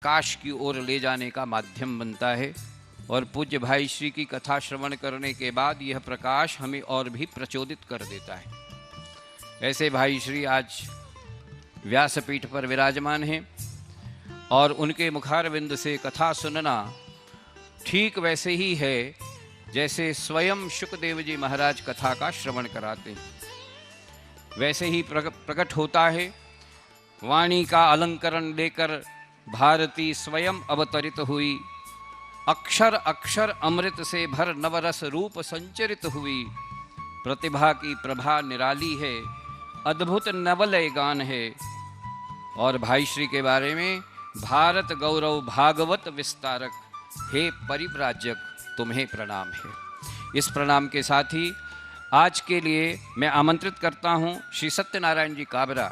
प्रकाश की ओर ले जाने का माध्यम बनता है और पूज्य भाई श्री की कथा श्रवण करने के बाद यह प्रकाश हमें और भी प्रचोदित कर देता है। ऐसे भाई श्री आज व्यासपीठ पर विराजमान हैं और उनके मुखारविंद से कथा सुनना ठीक वैसे ही है जैसे स्वयं शुकदेव जी महाराज कथा का श्रवण कराते हैं। वैसे ही प्रकट होता है। वाणी का अलंकरण लेकर भारती स्वयं अवतरित हुई, अक्षर अक्षर अमृत से भर नवरस रूप संचरित हुई। प्रतिभा की प्रभा निराली है, अद्भुत नवलय गान है। और भाई श्री के बारे में भारत गौरव भागवत विस्तारक, हे परिव्राजक तुम्हें प्रणाम है। इस प्रणाम के साथ ही आज के लिए मैं आमंत्रित करता हूं श्री सत्यनारायण जी काबरा,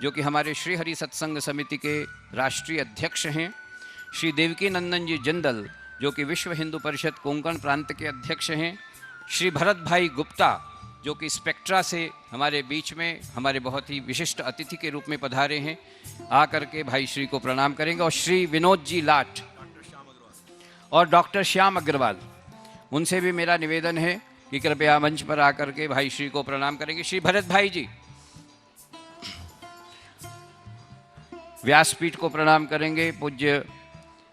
जो कि हमारे श्री हरि सत्संग समिति के राष्ट्रीय अध्यक्ष हैं, श्री देवकी नंदन जी जिंदल, जो कि विश्व हिंदू परिषद कोंकण प्रांत के अध्यक्ष हैं, श्री भरत भाई गुप्ता, जो कि स्पेक्ट्रा से हमारे बीच में हमारे बहुत ही विशिष्ट अतिथि के रूप में पधारे हैं, आकर के भाई श्री को प्रणाम करेंगे, और श्री विनोद जी लाट और डॉक्टर श्याम अग्रवाल, उनसे भी मेरा निवेदन है कि कृपया मंच पर आकर के भाई श्री को प्रणाम करेंगे। श्री भरत भाई जी व्यासपीठ को प्रणाम करेंगे, पूज्य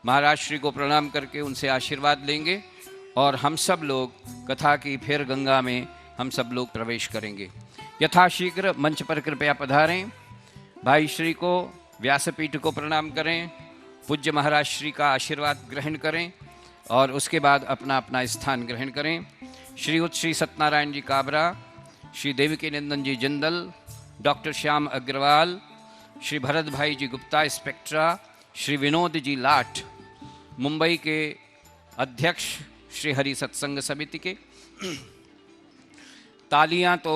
महाराज श्री को प्रणाम करके उनसे आशीर्वाद लेंगे और हम सब लोग कथा की फिर गंगा में हम सब लोग प्रवेश करेंगे। यथाशीघ्र मंच पर कृपया पधारें, भाई श्री को व्यासपीठ को प्रणाम करें, पूज्य महाराज श्री का आशीर्वाद ग्रहण करें और उसके बाद अपना अपना स्थान ग्रहण करें। श्री सत्यनारायण जी काबरा, श्री देवकी नंदन जी जिंदल, डॉक्टर श्याम अग्रवाल, श्री भरत भाई जी गुप्ता स्पेक्ट्रा, श्री विनोद जी लाट मुंबई के अध्यक्ष श्री हरि सत्संग समिति के। तालियां तो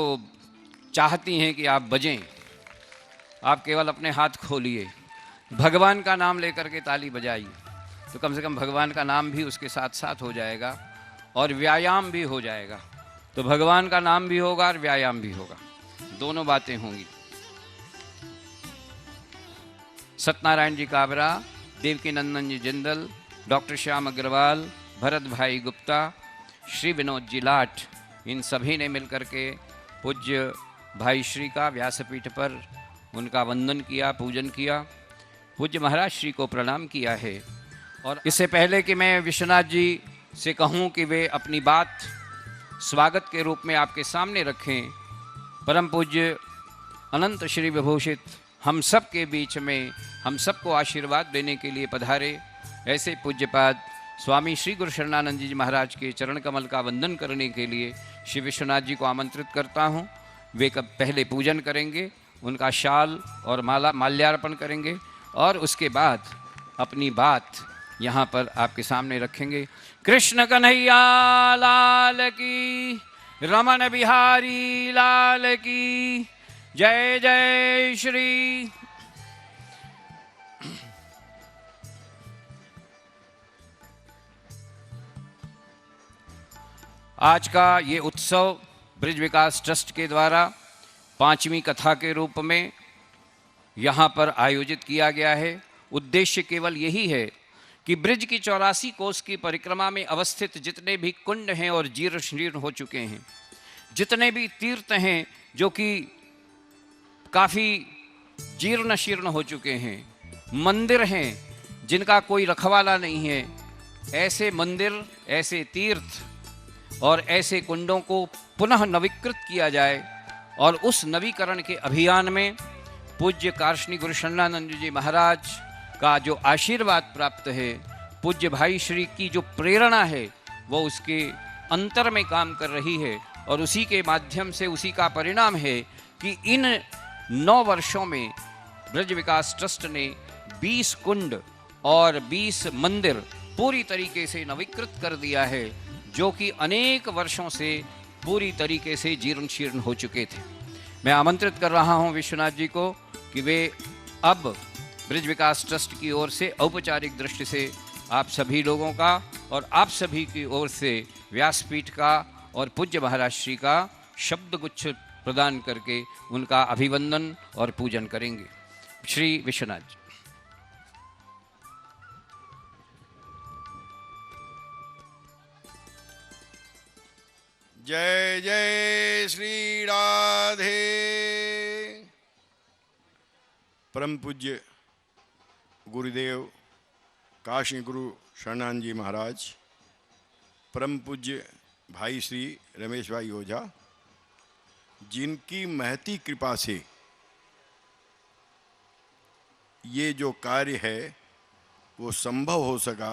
चाहती हैं कि आप बजें, आप केवल अपने हाथ खोलिए, भगवान का नाम लेकर के ताली बजाइए, तो कम से कम भगवान का नाम भी उसके साथ साथ हो जाएगा और व्यायाम भी हो जाएगा। तो भगवान का नाम भी होगा और व्यायाम भी होगा, दोनों बातें होंगी। सत्यनारायण जी काबरा, देवकी नंदन जी जिंदल, डॉक्टर श्याम अग्रवाल, भरत भाई गुप्ता, श्री विनोद जी लाट, इन सभी ने मिलकर के पूज्य भाई श्री का व्यासपीठ पर उनका वंदन किया, पूजन किया, पूज्य महाराज श्री को प्रणाम किया है। और इससे पहले कि मैं विश्वनाथ जी से कहूँ कि वे अपनी बात स्वागत के रूप में आपके सामने रखें, परम पूज्य अनंत श्री विभूषित हम सब के बीच में हम सबको आशीर्वाद देने के लिए पधारे ऐसे पूज्यपाद स्वामी श्री गुरु शरणानंद जी महाराज के चरण कमल का वंदन करने के लिए श्री विश्वनाथ जी को आमंत्रित करता हूँ। वे कब पहले पूजन करेंगे, उनका शाल और माल्यार्पण करेंगे और उसके बाद अपनी बात यहाँ पर आपके सामने रखेंगे। कृष्ण कन्हैया लाल की, रमन बिहारी लाल की, जय जय श्री। आज का ये उत्सव ब्रिज विकास ट्रस्ट के द्वारा 5वीं कथा के रूप में यहाँ पर आयोजित किया गया है। उद्देश्य केवल यही है कि ब्रिज की 84 कोस की परिक्रमा में अवस्थित जितने भी कुंड हैं और जीर्ण शीर्ण हो चुके हैं, जितने भी तीर्थ हैं जो कि काफ़ी जीर्ण शीर्ण हो चुके हैं, मंदिर हैं जिनका कोई रखवाला नहीं है, ऐसे मंदिर, ऐसे तीर्थ और ऐसे कुंडों को पुनः नवीकृत किया जाए और उस नवीकरण के अभियान में पूज्य कार्षणी गुरु शरणानंद जी महाराज का जो आशीर्वाद प्राप्त है, पूज्य भाई श्री की जो प्रेरणा है, वो उसके अंतर में काम कर रही है और उसी के माध्यम से उसी का परिणाम है कि इन 9 वर्षों में ब्रज विकास ट्रस्ट ने 20 कुंड और 20 मंदिर पूरी तरीके से नवीकृत कर दिया है, जो कि अनेक वर्षों से पूरी तरीके से जीर्ण शीर्ण हो चुके थे। मैं आमंत्रित कर रहा हूं विश्वनाथ जी को कि वे अब ब्रिज विकास ट्रस्ट की ओर से औपचारिक दृष्टि से आप सभी लोगों का और आप सभी की ओर से व्यासपीठ का और पूज्य महाराज श्री का शब्द गुच्छ प्रदान करके उनका अभिवंदन और पूजन करेंगे। श्री विश्वनाथ जी। जय जय श्री राधे। परम पूज्य गुरुदेव काशी गुरु शरणानंद जी महाराज, परम पूज्य भाई श्री रमेश भाई ओझा, जिनकी महती कृपा से ये जो कार्य है वो संभव हो सका,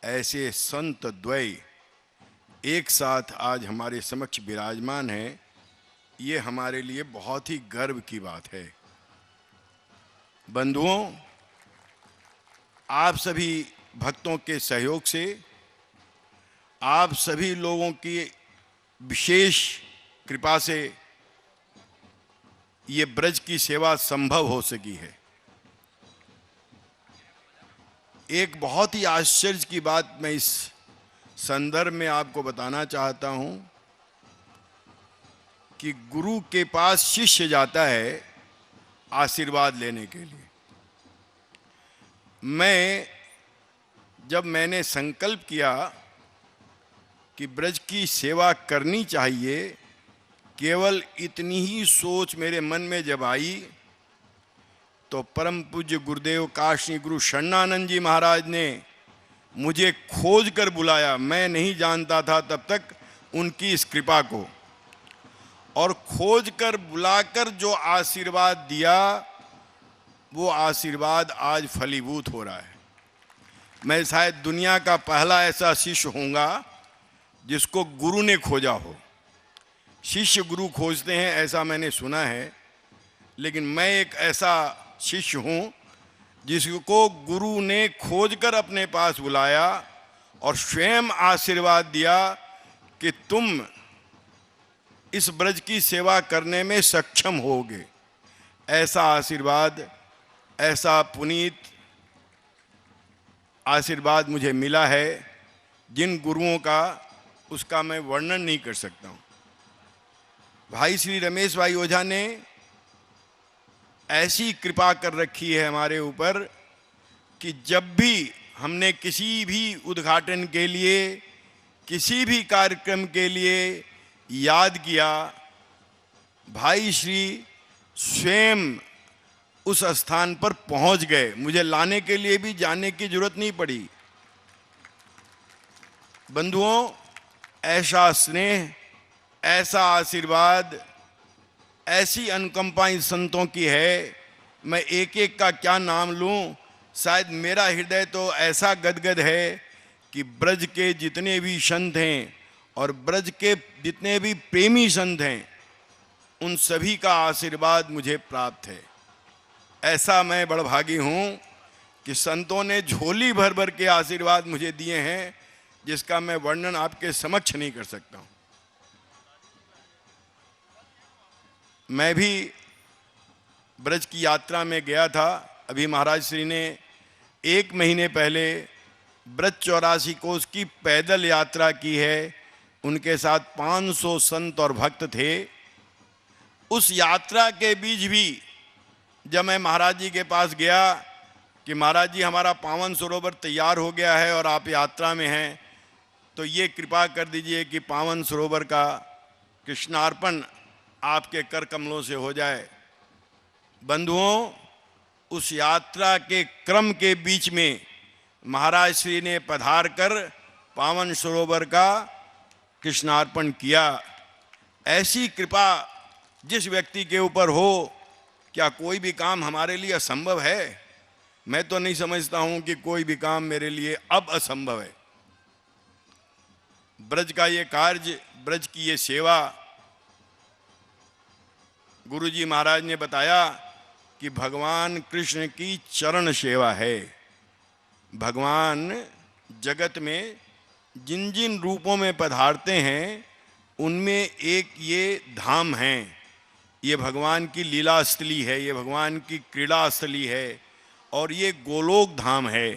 ऐसे संत द्वय एक साथ आज हमारे समक्ष विराजमान हैं, ये हमारे लिए बहुत ही गर्व की बात है। बंधुओं, आप सभी भक्तों के सहयोग से, आप सभी लोगों की विशेष कृपा से ये ब्रज की सेवा संभव हो सकी है। एक बहुत ही आश्चर्य की बात मैं इस संदर्भ में आपको बताना चाहता हूं कि गुरु के पास शिष्य जाता है आशीर्वाद लेने के लिए। जब मैंने संकल्प किया कि ब्रज की सेवा करनी चाहिए, केवल इतनी ही सोच मेरे मन में जब आई तो परम पूज्य गुरुदेव काशी गुरु शरणानंद जी महाराज ने मुझे खोज कर बुलाया। मैं नहीं जानता था तब तक उनकी इस कृपा को, और खोज कर बुलाकर जो आशीर्वाद दिया वो आशीर्वाद आज फलीभूत हो रहा है। मैं शायद दुनिया का पहला ऐसा शिष्य होऊंगा जिसको गुरु ने खोजा हो। शिष्य गुरु खोजते हैं ऐसा मैंने सुना है, लेकिन मैं एक ऐसा शिष्य हूं जिसको गुरु ने खोजकर अपने पास बुलाया और स्वयं आशीर्वाद दिया कि तुम इस ब्रज की सेवा करने में सक्षम होगे। ऐसा आशीर्वाद, ऐसा पुनीत आशीर्वाद मुझे मिला है जिन गुरुओं का उसका मैं वर्णन नहीं कर सकता हूं। भाई श्री रमेश भाई ओझा ने ऐसी कृपा कर रखी है हमारे ऊपर कि जब भी हमने किसी भी उद्घाटन के लिए, किसी भी कार्यक्रम के लिए याद किया, भाई श्री स्वयं उस स्थान पर पहुंच गए। मुझे लाने के लिए भी जाने की जरूरत नहीं पड़ी। बंधुओं, ऐसा स्नेह, ऐसा आशीर्वाद, ऐसी अनुकंपा इन संतों की है, मैं एक एक का क्या नाम लूं। शायद मेरा हृदय तो ऐसा गदगद है कि ब्रज के जितने भी संत हैं और ब्रज के जितने भी प्रेमी संत हैं, उन सभी का आशीर्वाद मुझे प्राप्त है। ऐसा मैं बड़भागी हूं कि संतों ने झोली भर भर के आशीर्वाद मुझे दिए हैं, जिसका मैं वर्णन आपके समक्ष नहीं कर सकता हूं। मैं भी ब्रज की यात्रा में गया था। अभी महाराज श्री ने 1 महीने पहले ब्रज 84 कोस की पैदल यात्रा की है। उनके साथ 500 संत और भक्त थे। उस यात्रा के बीच भी जब मैं महाराज जी के पास गया कि महाराज जी हमारा पावन सरोवर तैयार हो गया है और आप यात्रा में हैं, तो ये कृपा कर दीजिए कि पावन सरोवर का कृष्णार्पण आपके कर कमलों से हो जाए। बंधुओं, उस यात्रा के क्रम के बीच में महाराज श्री ने पधार कर पावन सरोवर का कृष्णार्पण किया। ऐसी कृपा जिस व्यक्ति के ऊपर हो, क्या कोई भी काम हमारे लिए असंभव है? मैं तो नहीं समझता हूं कि कोई भी काम मेरे लिए अब असंभव है। ब्रज का ये कार्य, ब्रज की ये सेवा, गुरुजी महाराज ने बताया कि भगवान कृष्ण की चरण सेवा है। भगवान जगत में जिन जिन रूपों में पधारते हैं, उनमें एक ये धाम है, ये भगवान की लीला स्थली है, ये भगवान की क्रीड़ा स्थली है, और ये गोलोक धाम है।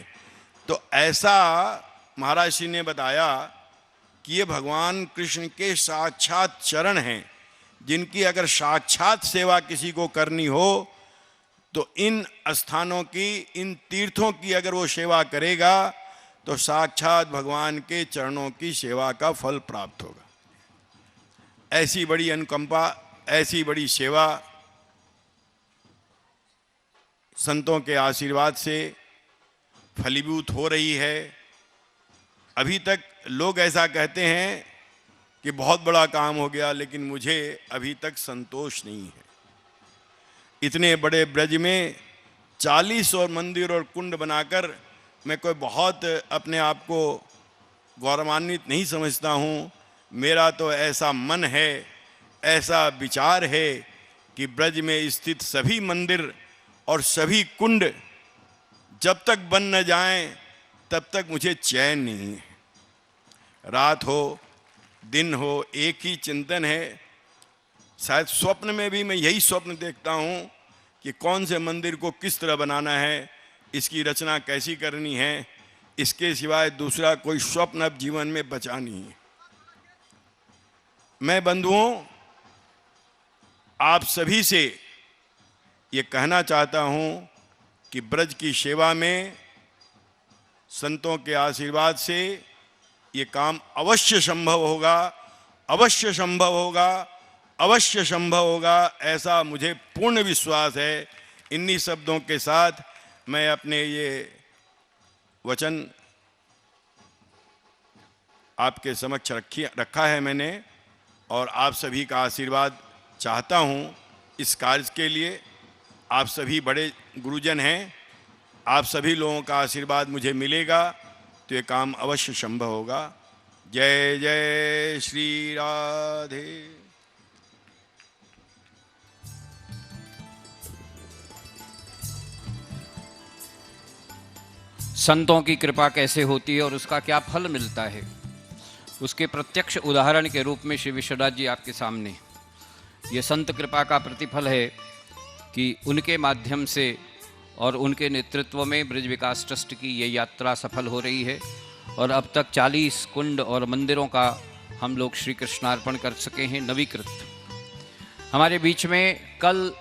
तो ऐसा महाराज श्री ने बताया कि ये भगवान कृष्ण के साक्षात चरण हैं, जिनकी अगर साक्षात सेवा किसी को करनी हो तो इन स्थानों की, इन तीर्थों की अगर वो सेवा करेगा तो साक्षात भगवान के चरणों की सेवा का फल प्राप्त होगा। ऐसी बड़ी अनुकंपा, ऐसी बड़ी सेवा संतों के आशीर्वाद से फलीभूत हो रही है। अभी तक लोग ऐसा कहते हैं कि बहुत बड़ा काम हो गया, लेकिन मुझे अभी तक संतोष नहीं है। इतने बड़े ब्रज में 40 और मंदिर और कुंड बनाकर मैं कोई बहुत अपने आप को गौरवान्वित नहीं समझता हूँ। मेरा तो ऐसा मन है, ऐसा विचार है कि ब्रज में स्थित सभी मंदिर और सभी कुंड जब तक बन न जाएं तब तक मुझे चैन नहीं है। रात हो दिन हो एक ही चिंतन है। शायद स्वप्न में भी मैं यही स्वप्न देखता हूँ कि कौन से मंदिर को किस तरह बनाना है, इसकी रचना कैसी करनी है। इसके सिवाय दूसरा कोई स्वप्न अब जीवन में बचा नहीं है। मैं बंधुओं आप सभी से ये कहना चाहता हूँ कि ब्रज की सेवा में संतों के आशीर्वाद से ये काम अवश्य संभव होगा, अवश्य संभव होगा, अवश्य संभव होगा, ऐसा मुझे पूर्ण विश्वास है। इन्हीं शब्दों के साथ मैं अपने ये वचन आपके समक्ष रखा है मैंने, और आप सभी का आशीर्वाद चाहता हूँ इस कार्य के लिए। आप सभी बड़े गुरुजन हैं, आप सभी लोगों का आशीर्वाद मुझे मिलेगा तो ये काम अवश्य संभव होगा। जय जय श्री राधे। संतों की कृपा कैसे होती है और उसका क्या फल मिलता है, उसके प्रत्यक्ष उदाहरण के रूप में श्री विश्वनाथ जी आपके सामने ये संत कृपा का प्रतिफल है कि उनके माध्यम से और उनके नेतृत्व में ब्रज विकास ट्रस्ट की ये यात्रा सफल हो रही है। और अब तक 40 कुंड और मंदिरों का हम लोग श्री कृष्णार्पण कर सके हैं नवीकृत। हमारे बीच में कल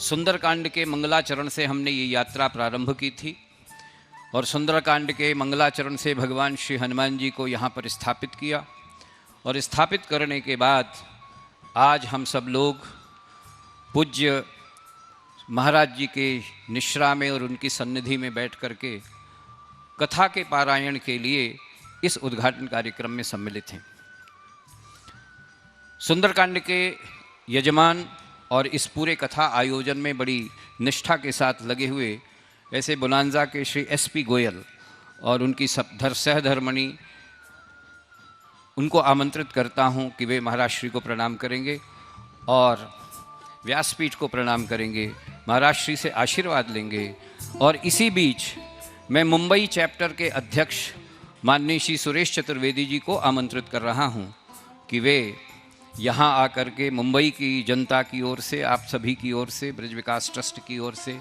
सुंदरकांड के मंगलाचरण से हमने ये यात्रा प्रारंभ की थी और सुंदरकांड के मंगलाचरण से भगवान श्री हनुमान जी को यहाँ पर स्थापित किया, और स्थापित करने के बाद आज हम सब लोग पूज्य महाराज जी के निश्रा में और उनकी सन्निधि में बैठ करके कथा के पारायण के लिए इस उद्घाटन कार्यक्रम में सम्मिलित हैं। सुंदरकांड के यजमान और इस पूरे कथा आयोजन में बड़ी निष्ठा के साथ लगे हुए ऐसे बोनांजा के श्री SP गोयल और उनकी सहधर्मणी, उनको आमंत्रित करता हूं कि वे महाराज श्री को प्रणाम करेंगे और व्यासपीठ को प्रणाम करेंगे, महाराज श्री से आशीर्वाद लेंगे। और इसी बीच मैं मुंबई चैप्टर के अध्यक्ष माननीय श्री सुरेश चतुर्वेदी जी को आमंत्रित कर रहा हूं कि वे यहाँ आकर के मुंबई की जनता की ओर से, आप सभी की ओर से, ब्रज विकास ट्रस्ट की ओर से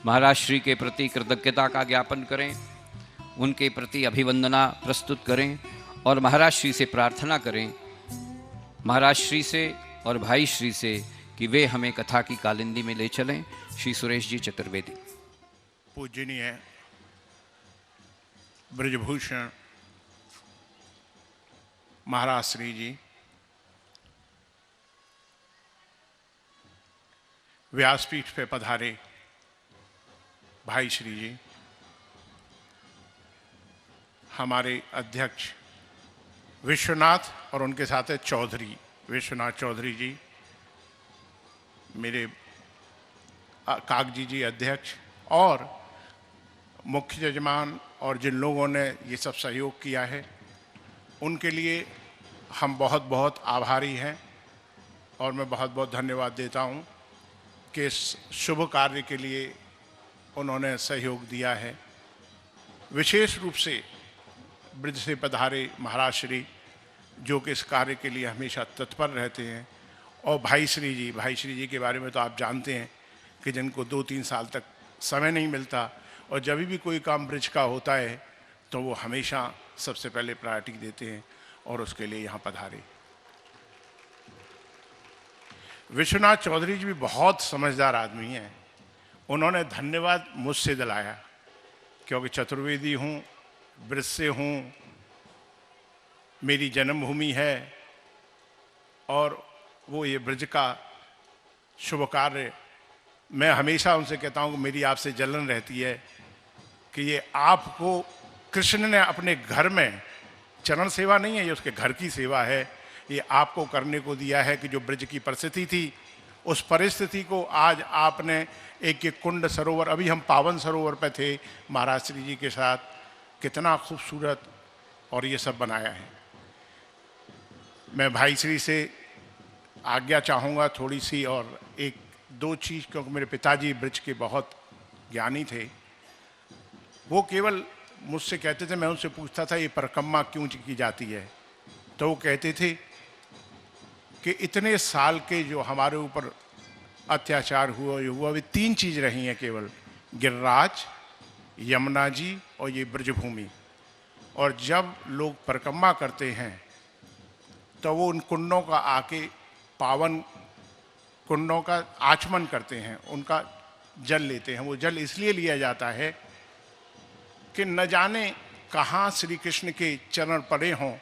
महाराज श्री के प्रति कृतज्ञता का ज्ञापन करें, उनके प्रति अभिवंदना प्रस्तुत करें और महाराज श्री से प्रार्थना करें, महाराज श्री से और भाई श्री से, कि वे हमें कथा की कालिंदी में ले चलें। श्री सुरेश जी चतुर्वेदी। पूजनीय ब्रजभूषण महाराज श्री जी, व्यासपीठ पे पधारे भाई श्री जी, हमारे अध्यक्ष विश्वनाथ और उनके साथ है चौधरी विश्वनाथ चौधरी जी, मेरे कागजी जी अध्यक्ष, और मुख्य यजमान और जिन लोगों ने ये सब सहयोग किया है उनके लिए हम बहुत बहुत आभारी हैं। और मैं बहुत बहुत धन्यवाद देता हूँ कि इस शुभ कार्य के लिए उन्होंने सहयोग दिया है। विशेष रूप से ब्रज से पधारे महाराज श्री, जो कि इस कार्य के लिए हमेशा तत्पर रहते हैं, और भाई श्री जी के बारे में तो आप जानते हैं कि जिनको 2-3 साल तक समय नहीं मिलता, और जब भी कोई काम ब्रज का होता है तो वो हमेशा सबसे पहले प्रायोरिटी देते हैं, और उसके लिए यहाँ पधारे। विश्वनाथ चौधरी जी भी बहुत समझदार आदमी हैं। उन्होंने धन्यवाद मुझसे दिलाया, क्योंकि चतुर्वेदी हूँ, ब्रज से हूँ, मेरी जन्मभूमि है, और वो ये ब्रज का शुभ कार्य, मैं हमेशा उनसे कहता हूँ कि मेरी आपसे जलन रहती है कि ये आपको कृष्ण ने अपने घर में, चरण सेवा नहीं है, ये उसके घर की सेवा है, ये आपको करने को दिया है कि जो ब्रज की परिस्थिति थी उस परिस्थिति को आज आपने एक एक कुंड सरोवर, अभी हम पावन सरोवर पे थे महाराज श्री जी के साथ, कितना खूबसूरत और ये सब बनाया है। मैं भाई श्री से आज्ञा चाहूँगा थोड़ी सी, और एक दो चीज़, क्योंकि मेरे पिताजी ब्रज के बहुत ज्ञानी थे। वो केवल मुझसे कहते थे, मैं उनसे पूछता था ये परिक्रमा क्यों की जाती है, तो वो कहते थे कि इतने साल के जो हमारे ऊपर अत्याचार हुआ अभी तीन चीज़ रही हैं केवल, गिरिराज, यमुना जी और ये ब्रजभूमि। और जब लोग परिक्रमा करते हैं तो वो उन कुंडों का आके, पावन कुंडों का आचमन करते हैं, उनका जल लेते हैं। वो जल इसलिए लिया जाता है कि न जाने कहाँ श्री कृष्ण के चरण पड़े हों,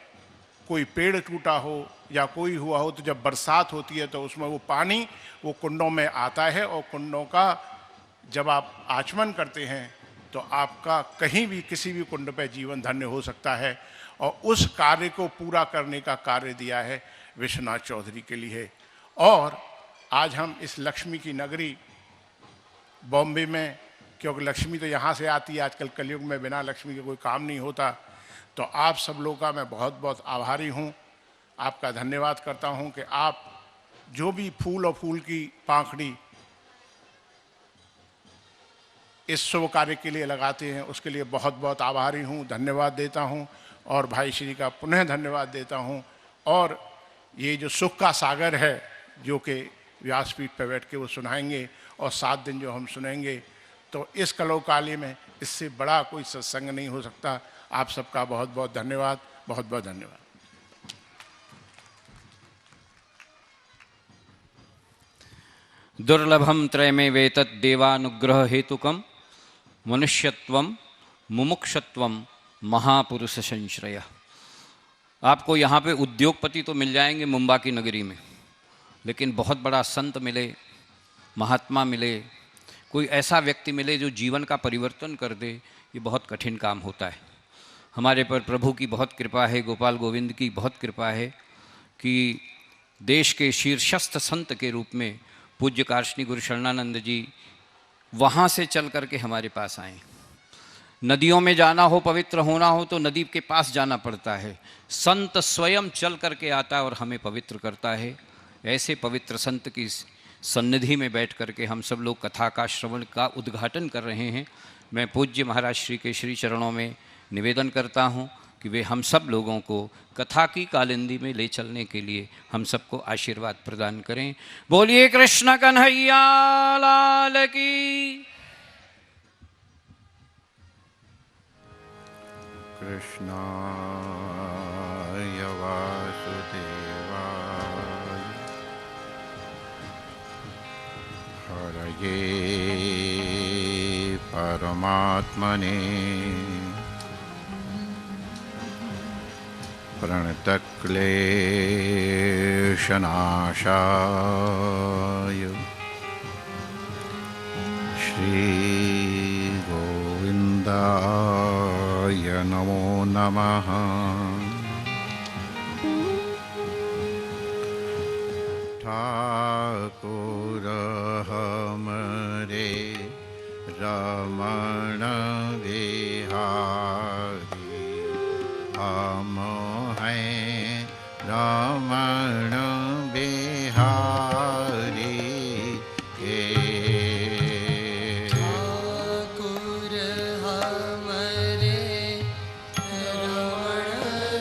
कोई पेड़ टूटा हो या कोई हुआ हो, तो जब बरसात होती है तो उसमें वो पानी वो कुंडों में आता है, और कुंडों का जब आप आचमन करते हैं तो आपका कहीं भी किसी भी कुंड पे जीवन धन्य हो सकता है। और उस कार्य को पूरा करने का कार्य दिया है विश्वनाथ चौधरी के लिए। और आज हम इस लक्ष्मी की नगरी बॉम्बे में, क्योंकि लक्ष्मी तो यहाँ से आती है, आजकल कलयुग में बिना लक्ष्मी के कोई काम नहीं होता, तो आप सब लोगों का मैं बहुत बहुत आभारी हूँ, आपका धन्यवाद करता हूँ कि आप जो भी फूल और फूल की पाखड़ी इस शुभ कार्य के लिए लगाते हैं, उसके लिए बहुत बहुत आभारी हूँ, धन्यवाद देता हूँ। और भाई श्री का पुनः धन्यवाद देता हूँ। और ये जो सुख का सागर है जो कि व्यासपीठ पर बैठ के वो सुनाएंगे, और 7 दिन जो हम सुनेंगे, तो इस कलौकाली में इससे बड़ा कोई सत्संग नहीं हो सकता। आप सबका बहुत बहुत धन्यवाद, बहुत बहुत धन्यवाद। दुर्लभम त्रयमे वेतत् देवानुग्रह हेतुकम मनुष्यत्वम मुमुक्षत्वम महापुरुष संश्रय। आपको यहाँ पे उद्योगपति तो मिल जाएंगे मुंबई की नगरी में, लेकिन बहुत बड़ा संत मिले, महात्मा मिले, कोई ऐसा व्यक्ति मिले जो जीवन का परिवर्तन कर दे, ये बहुत कठिन काम होता है। हमारे पर प्रभु की बहुत कृपा है, गोपाल गोविंद की बहुत कृपा है कि देश के शीर्षस्थ संत के रूप में पूज्य कार्षणी गुरु शरणानंद जी वहाँ से चल करके हमारे पास आए। नदियों में जाना हो, पवित्र होना हो तो नदी के पास जाना पड़ता है, संत स्वयं चल करके आता है और हमें पवित्र करता है। ऐसे पवित्र संत की सन्निधि में बैठ करके हम सब लोग कथा का श्रवण का उद्घाटन कर रहे हैं। मैं पूज्य महाराज श्री के श्री चरणों में निवेदन करता हूँ कि वे हम सब लोगों को कथा की कालिंदी में ले चलने के लिए हम सबको आशीर्वाद प्रदान करें। बोलिए कृष्ण कन्हैया लाल की। कृष्णाय वासुदेवाय हरये परमात्मने प्रणतक्लेशनाशाय श्रीगोविन्दाय नमो नमः। ठाकुर हमरे रमण बिहारी, हम हैं रमण बिहारी के। ठाकुर हमरे रमण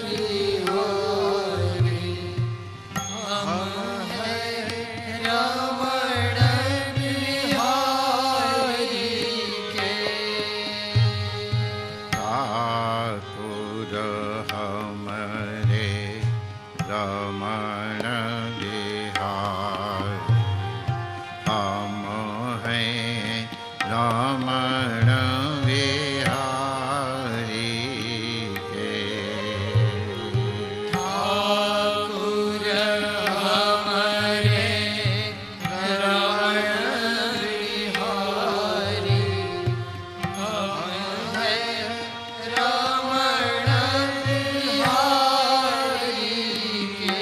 बिहारी, हम हैं रमण बिहारी के। ठाकुर हमरे रमण बिहारी, हम हैं रमण बिहारी के। ठाकुर रमण बिहारी के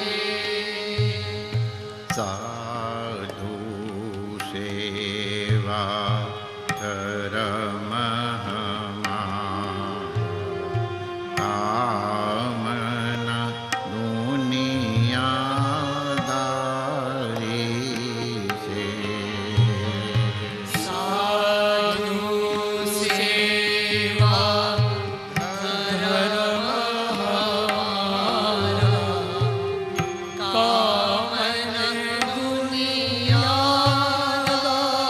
साधु सेवा धर्म कामना दुनियादारी से साधु सेवा धर्म हमारा कामन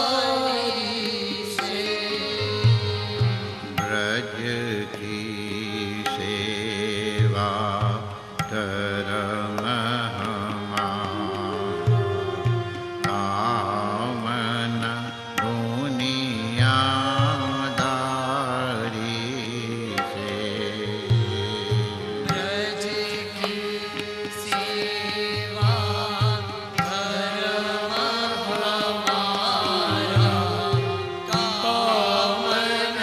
दुनियादारी से ब्रज की सेवा धर्म कामना दुनियादारी से ब्रज की सेवा धर्म हमारा कामन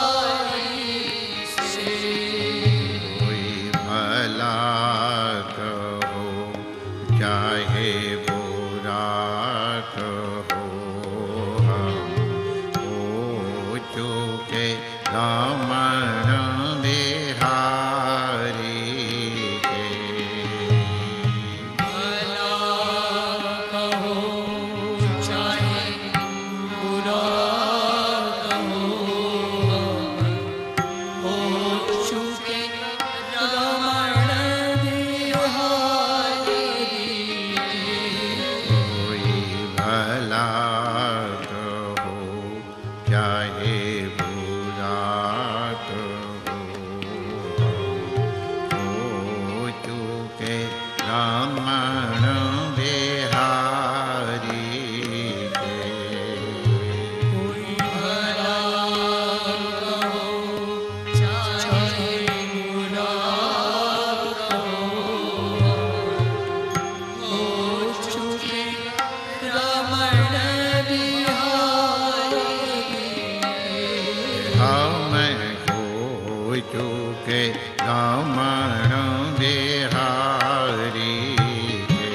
दुनियादारी से कोई भला कहो चाहे बुरा कहो हम हो चुके रमण बिहारी के भला कहो चाहे बुरा कहो हो चुके रमण बिहारी कोई भला कहो चाहे बुरा कहो हो चुके रमण बिहारी के कोई भला कहो चाहे बुरा कहो हो चुके रमण बिहारी हम हो चुके रमण बिहारी के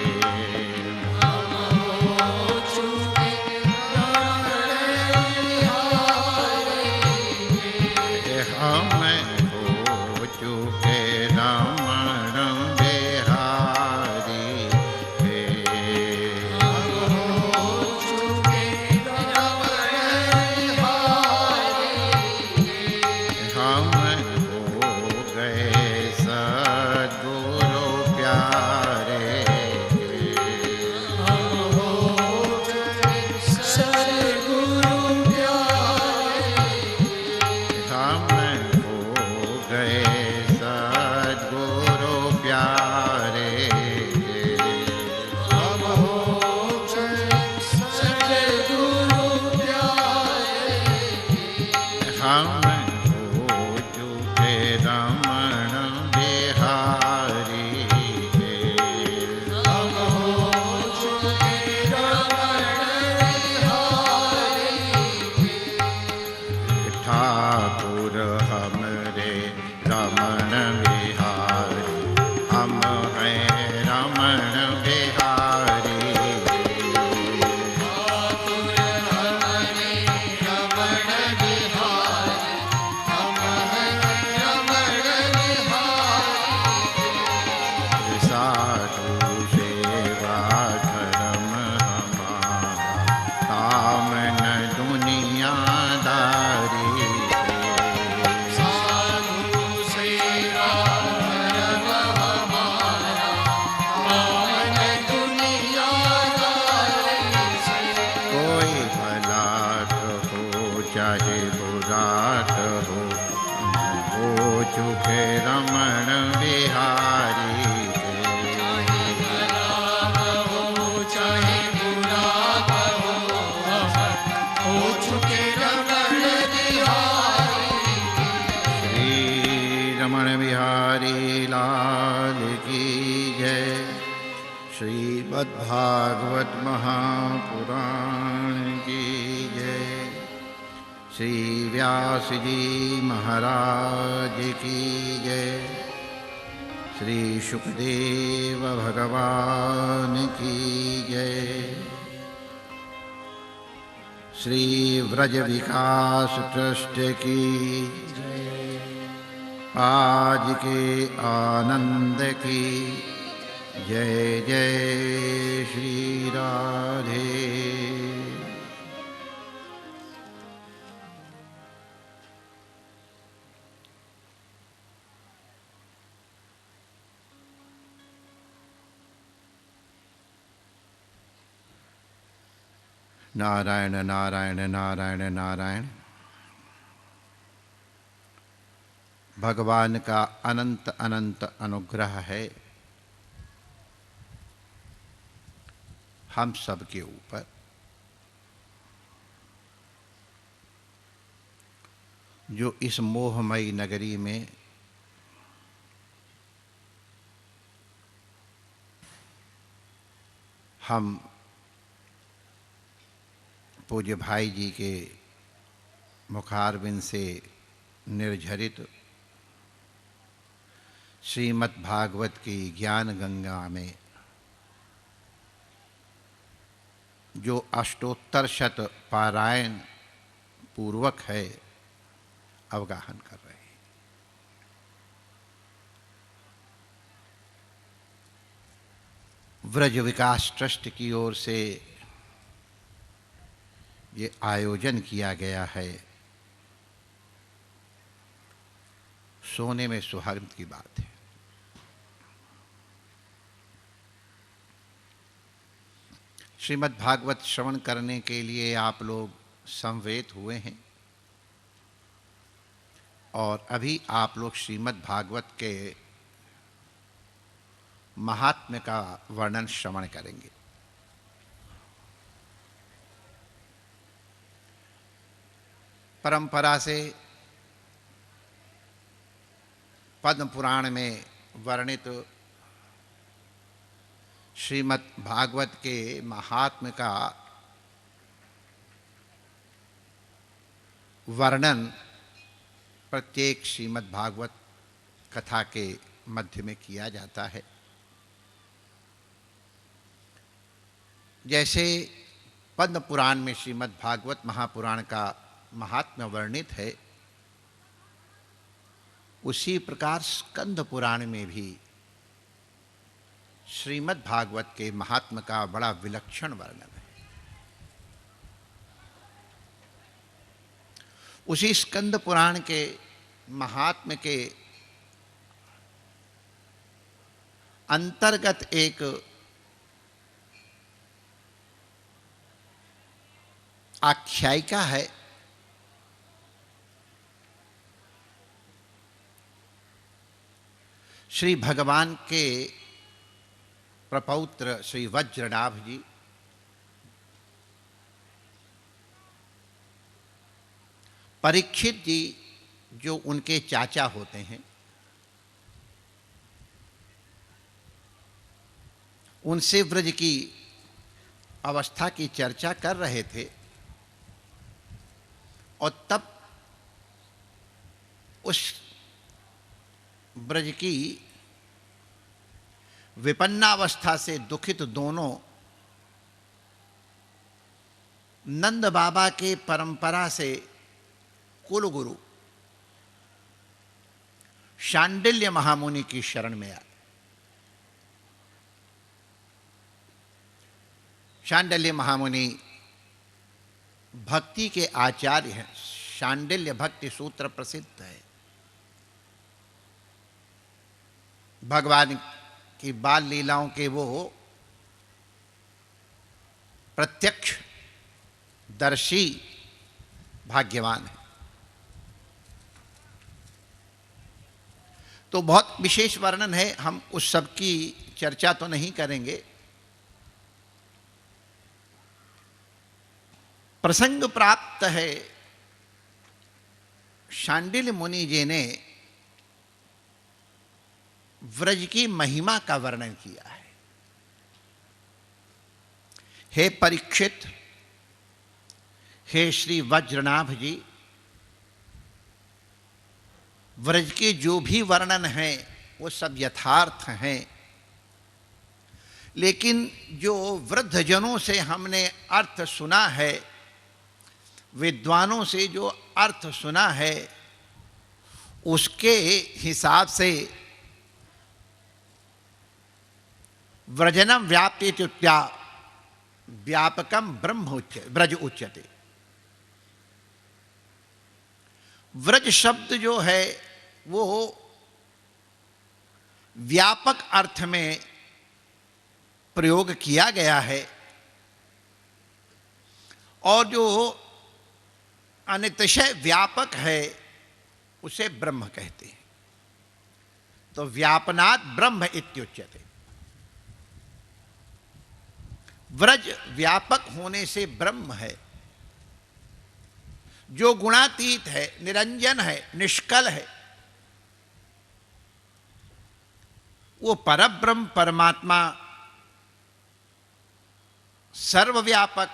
हो चुके रमण बिहारी हम हो चुके रमण बिहारी के हो चुके रमण बिहारी हम हो गए सद्गुरु प्यारे हम हो सद्गुरु प्यारे हम हो गए सद्गुरु प्यारे हम हो सद्गुरु प्यारे हम हो चुके रमण बिहारी के हम हो चुके रमण बिहारी ठाकुर हमरे रमण बिहारी हम हैं रमण बिहारी ठाकुर हमारे रमण बिहारी हम हैं रमण बिहारी साधु सेवा धर्म हमारा कामन दुनियादारी साधु सेवा धर्म हमारा कामन दुनियादारी से कोई भला कहो चाहे बुरा कहो हम हो चुके रमण बिहारी के भला कहो चाहे बुरा कहो हो चुके रमण बिहारी श्री रमण बिहारी लाल की जय। श्रीमद्भागवत महापुराण की जय। श्री व्यास जी महाराज की जय। श्री सुखदेव भगवान की जय। श्री व्रज विकास ट्रस्ट की आज के आनंद की जय। जय श्री राधे। नारायण नारायण नारायण नारायण। भगवान का अनंत अनंत अनुग्रह है हम सब के ऊपर। जो इस मोहमयी नगरी में हम पूज्य भाई जी के मुखारविंद से निर्झरित श्रीमद् भागवत की ज्ञान गंगा में जो अष्टोत्तर शत पारायण पूर्वक है अवगाहन कर रहे हैं। व्रज विकास ट्रस्ट की ओर से ये आयोजन किया गया है। सोने में सुहाग की बात है। श्रीमद् भागवत श्रवण करने के लिए आप लोग समवेत हुए हैं और अभी आप लोग श्रीमद् भागवत के महात्म्य का वर्णन श्रवण करेंगे। परंपरा से पद्म पुराण में वर्णित श्रीमद् भागवत के महात्म्य का वर्णन प्रत्येक श्रीमद् भागवत कथा के मध्य में किया जाता है। जैसे पद्म पुराण में श्रीमद् भागवत महापुराण का महात्म्य वर्णित है, उसी प्रकार स्कंद पुराण में भी श्रीमद् भागवत के महात्म्य का बड़ा विलक्षण वर्णन है। उसी स्कंद पुराण के महात्म्य के अंतर्गत एक आख्यायिका है श्री भगवान के प्रपौत्र श्री वज्रनाभ जी परीक्षित जी जो उनके चाचा होते हैं, उनसे व्रज की अवस्था की चर्चा कर रहे थे और तब उस ब्रज की विपन्नावस्था से दुखित दोनों नंद बाबा के परंपरा से कुल गुरु शांडिल्य महामुनि की शरण में आए। शांडिल्य महामुनि भक्ति के आचार्य हैं। शांडिल्य भक्ति सूत्र प्रसिद्ध है। भगवान की बाल लीलाओं के वो प्रत्यक्ष दर्शी भाग्यवान है। तो बहुत विशेष वर्णन है, हम उस सब की चर्चा तो नहीं करेंगे। प्रसंग प्राप्त है, शांडिल्य मुनि जी ने व्रज की महिमा का वर्णन किया है। हे परीक्षित, हे श्री वज्रनाभ जी, व्रज के जो भी वर्णन हैं वो सब यथार्थ हैं, लेकिन जो वृद्धजनों से हमने अर्थ सुना है, विद्वानों से जो अर्थ सुना है, उसके हिसाब से व्रजनम व्याप्येत्युक्त्या व्यापकम ब्रह्म व्रज उच्यते। व्रज शब्द जो है वो व्यापक अर्थ में प्रयोग किया गया है, और जो अनितिशय व्यापक है उसे ब्रह्म कहते हैं। तो व्यापनात् ब्रह्म इत्युच्यते। व्रज व्यापक होने से ब्रह्म है, जो गुणातीत है, निरंजन है, निष्कल है, वो परब्रह्म परमात्मा सर्वव्यापक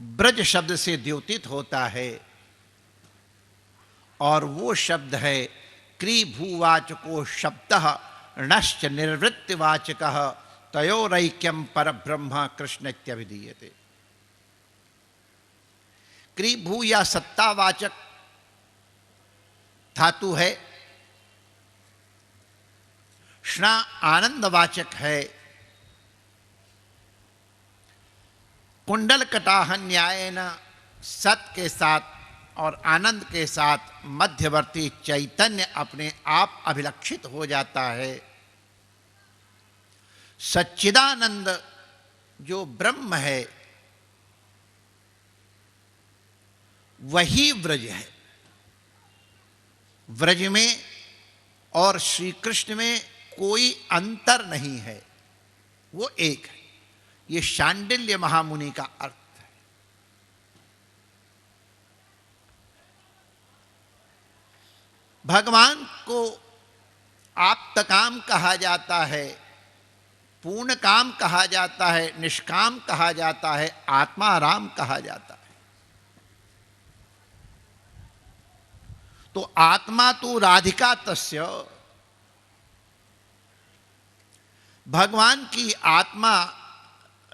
ब्रज शब्द से द्योतित होता है, और वो शब्द है क्रीभूवाचको शब्दः णश्च निर्वृत्तिवाचकः तयोरैक्यम परब्रह्म कृष्ण इत्यभिधीयते। क्रीभू या सत्तावाचक धातु है, ष्णा आनंदवाचक है, कुंडल कटाह न्यायेन सत के साथ और आनंद के साथ मध्यवर्ती चैतन्य अपने आप अभिलक्षित हो जाता है। सच्चिदानंद जो ब्रह्म है वही व्रज है। व्रज में और श्री कृष्ण में कोई अंतर नहीं है, वो एक है। ये शांडिल्य महामुनि का अर्थ है। भगवान को आप्त काम कहा जाता है, पूर्ण काम कहा जाता है, निष्काम कहा जाता है, आत्माराम कहा जाता है। तो आत्मा तो राधिका तस्य, भगवान की आत्मा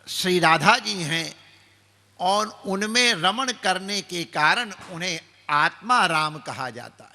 श्री राधा जी हैं, और उनमें रमण करने के कारण उन्हें आत्मा राम कहा जाता है।